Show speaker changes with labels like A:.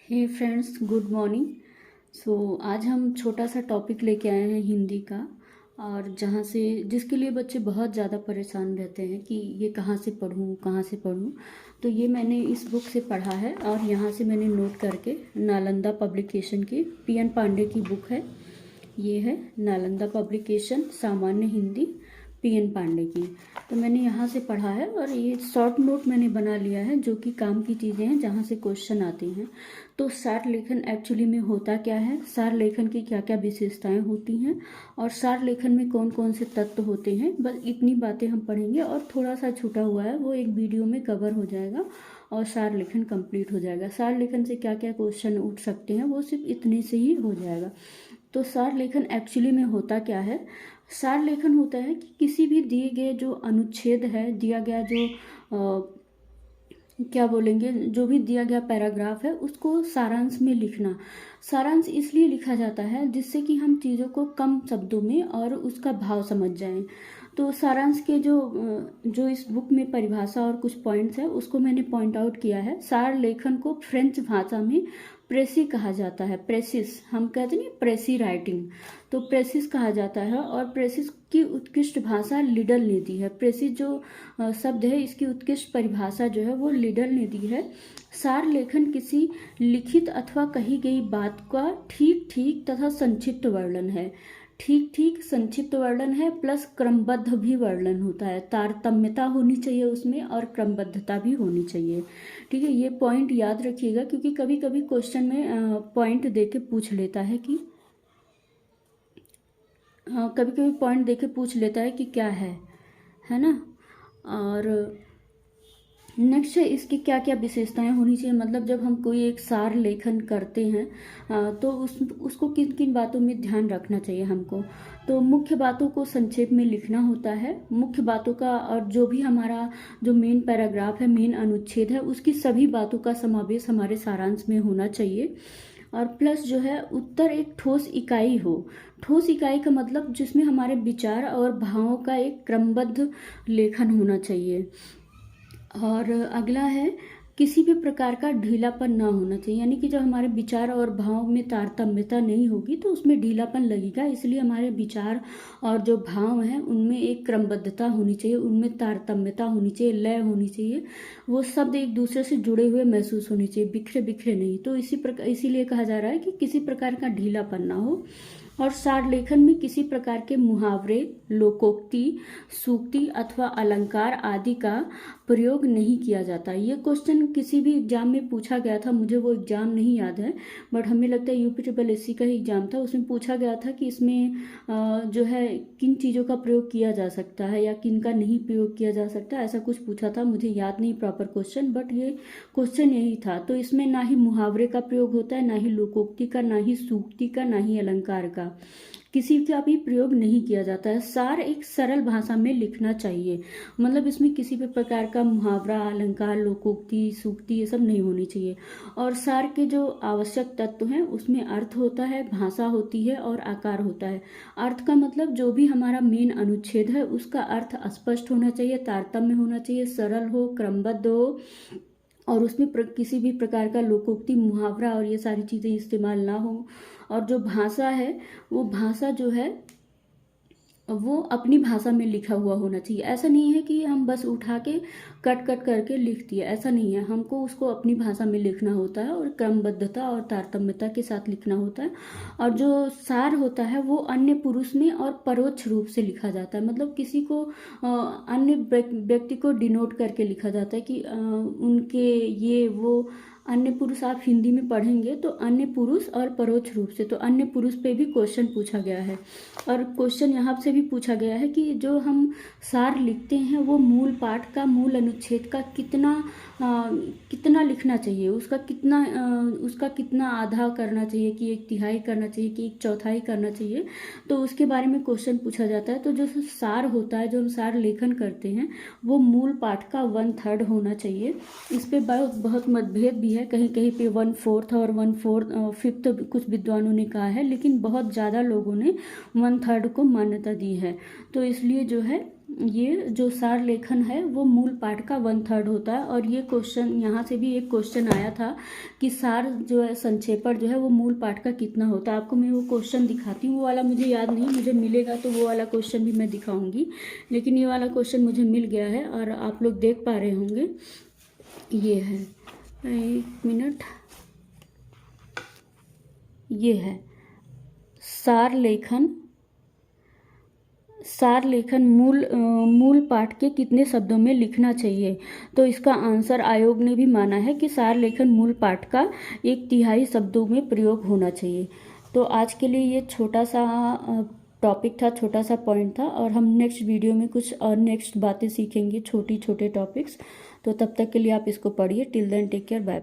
A: हे friends, good morning. आज हम छोटा सा टॉपिक लेके आए हैं हिंदी का। और जहाँ से जिसके लिए बच्चे बहुत ज़्यादा परेशान रहते हैं कि ये कहाँ से पढूँ कहाँ से पढूँ। तो ये मैंने इस बुक से पढ़ा है और यहाँ से मैंने नोट करके नालंदा पब्लिकेशन की पीएन पांडे की बुक है। ये है नालंदा पब्लिकेशन सामान्य हिंदी पीएन पांडे की। तो मैंने यहाँ से पढ़ा है और ये शॉर्ट नोट मैंने बना लिया है जो कि काम की चीज़ें हैं जहाँ से क्वेश्चन आते हैं। तो सार लेखन एक्चुअली में होता क्या है, सार लेखन की क्या क्या विशेषताएं होती हैं और सार लेखन में कौन कौन से तत्व होते हैं, बस इतनी बातें हम पढ़ेंगे। और थोड़ा सा छूटा हुआ है वो एक वीडियो में कवर हो जाएगा और सार लेखन कंप्लीट हो जाएगा। सार लेखन से क्या क्या क्वेश्चन उठ सकते हैं वो सिर्फ इतने से ही हो जाएगा। तो सार लेखन एक्चुअली में होता क्या है। सार लेखन होता है कि किसी भी दिए गए जो अनुच्छेद है, दिया गया जो क्या बोलेंगे, जो भी दिया गया पैराग्राफ है उसको सारांश में लिखना। सारांश इसलिए लिखा जाता है जिससे कि हम चीज़ों को कम शब्दों में और उसका भाव समझ जाएं। तो सारांश के जो इस बुक में परिभाषा और कुछ पॉइंट्स है उसको मैंने पॉइंट आउट किया है। सार लेखन को फ्रेंच भाषा में प्रेसी कहा जाता है। प्रेसिस हम कहते नहीं, प्रेसी राइटिंग, तो प्रेसिस कहा जाता है। और प्रेसिस की उत्कृष्ट भाषा लिडल ने दी है। प्रेसिस जो शब्द है इसकी उत्कृष्ट परिभाषा जो है वो लिडल ने दी है। सार लेखन किसी लिखित अथवा कही गई बात का ठीक ठीक तथा संक्षिप्त वर्णन है। ठीक ठीक संक्षिप्त वर्णन है प्लस क्रमबद्ध भी वर्णन होता है। तारतम्यता होनी चाहिए उसमें और क्रमबद्धता भी होनी चाहिए। ठीक है, ये पॉइंट याद रखिएगा क्योंकि कभी कभी क्वेश्चन में पॉइंट दे के पूछ लेता है कि कभी कभी पॉइंट दे के पूछ लेता है कि क्या है ना। और नेक्स्ट है इसकी क्या क्या विशेषताएं होनी चाहिए। मतलब जब हम कोई एक सार लेखन करते हैं तो उसको किन किन बातों में ध्यान रखना चाहिए हमको। तो मुख्य बातों को संक्षेप में लिखना होता है। मुख्य बातों का और जो भी हमारा जो मेन पैराग्राफ है, मेन अनुच्छेद है, उसकी सभी बातों का समावेश हमारे सारांश में होना चाहिए। और प्लस जो है उत्तर एक ठोस इकाई हो। ठोस इकाई का मतलब जिसमें हमारे विचार और भावों का एक क्रमबद्ध लेखन होना चाहिए। और अगला है किसी भी प्रकार का ढीलापन ना होना चाहिए। यानी कि जब हमारे विचार और भाव में तारतम्यता नहीं होगी तो उसमें ढीलापन लगेगा। इसलिए हमारे विचार और जो भाव हैं उनमें एक क्रमबद्धता होनी चाहिए, उनमें तारतम्यता होनी चाहिए, लय होनी चाहिए। वो शब्द एक दूसरे से जुड़े हुए महसूस होने चाहिए, बिखरे बिखरे नहीं। तो इसीलिए कहा जा रहा है कि किसी प्रकार का ढीलापन ना हो। और सार लेखन में किसी प्रकार के मुहावरे, लोकोक्ति, सूक्ति अथवा अलंकार आदि का प्रयोग नहीं किया जाता। ये क्वेश्चन किसी भी एग्जाम में पूछा गया था, मुझे वो एग्जाम नहीं याद है बट हमें लगता है UPSSC का ही एग्जाम था। उसमें पूछा गया था कि इसमें जो है किन चीज़ों का प्रयोग किया जा सकता है या किन का नहीं प्रयोग किया जा सकता, ऐसा कुछ पूछा था। मुझे याद नहीं प्रॉपर क्वेश्चन, बट ये क्वेश्चन यही था। तो इसमें ना ही मुहावरे का प्रयोग होता है, ना ही लोकोक्ति का, ना ही सूक्ति का, ना ही अलंकार का, किसी का भी प्रयोग नहीं किया जाता है। सार एक सरल भाषा में लिखना चाहिए। मतलब इसमें किसी भी प्रकार का मुहावरा, अलंकार, लोकोक्ति, सूक्ति ये सब नहीं होनी चाहिए। और सार के जो आवश्यक तत्व हैं उसमें अर्थ होता है, भाषा होती है और आकार होता है। अर्थ का मतलब जो भी हमारा मेन अनुच्छेद है उसका अर्थ स्पष्ट होना चाहिए, तारतम्य होना चाहिए, सरल हो, क्रमबद्ध हो और उसमें किसी भी प्रकार का लोकोक्ति, मुहावरा और ये सारी चीज़ें इस्तेमाल ना हो। और जो भाषा है वो भाषा जो है वो अपनी भाषा में लिखा हुआ होना चाहिए। ऐसा नहीं है कि हम बस उठा के कट कट करके लिख दिए, ऐसा नहीं है। हमको उसको अपनी भाषा में लिखना होता है और क्रमबद्धता और तारतम्यता के साथ लिखना होता है। और जो सार होता है वो अन्य पुरुष में और परोक्ष रूप से लिखा जाता है। मतलब किसी को अन्य व्यक्ति को डिनोट करके लिखा जाता है कि उनके ये वो अन्य पुरुष आप हिंदी में पढ़ेंगे तो अन्य पुरुष और परोक्ष रूप से, तो अन्य पुरुष पे भी क्वेश्चन पूछा गया है। और क्वेश्चन यहाँ से भी पूछा गया है कि जो हम सार लिखते हैं वो मूल पाठ का, मूल अनुच्छेद का कितना लिखना चाहिए, उसका कितना आधा करना चाहिए, कि 1/3 करना चाहिए कि 1/4 करना चाहिए। तो उसके बारे में क्वेश्चन पूछा जाता है। तो जो सार होता है, जो हम सार लेखन करते हैं वो मूल पाठ का 1/3 होना चाहिए। इस पे बहुत मतभेद भी है। कहीं कहीं पे 1/4 और 1/5 कुछ विद्वानों ने कहा है, लेकिन बहुत ज़्यादा लोगों ने 1/3 को मान्यता दी है। तो इसलिए जो है ये जो सार लेखन है वो मूल पाठ का 1/3 होता है। और ये क्वेश्चन यहाँ से भी एक क्वेश्चन आया था कि सार जो है संक्षेपण जो है वो मूल पाठ का कितना होता है। आपको मैं वो क्वेश्चन दिखाती हूँ, वो वाला मुझे याद नहीं, मुझे मिलेगा तो वो वाला क्वेश्चन भी मैं दिखाऊंगी। लेकिन ये वाला क्वेश्चन मुझे मिल गया है और आप लोग देख पा रहे होंगे। ये है, एक मिनट, ये है सार लेखन मूल पाठ के कितने शब्दों में लिखना चाहिए। तो इसका आंसर आयोग ने भी माना है कि सार लेखन मूल पाठ का 1/3 शब्दों में प्रयोग होना चाहिए। तो आज के लिए ये छोटा सा टॉपिक था, छोटा सा पॉइंट था, और हम नेक्स्ट वीडियो में कुछ और नेक्स्ट बातें सीखेंगे, छोटे टॉपिक्स। तो तब तक के लिए आप इसको पढ़िए। Till then take care, bye.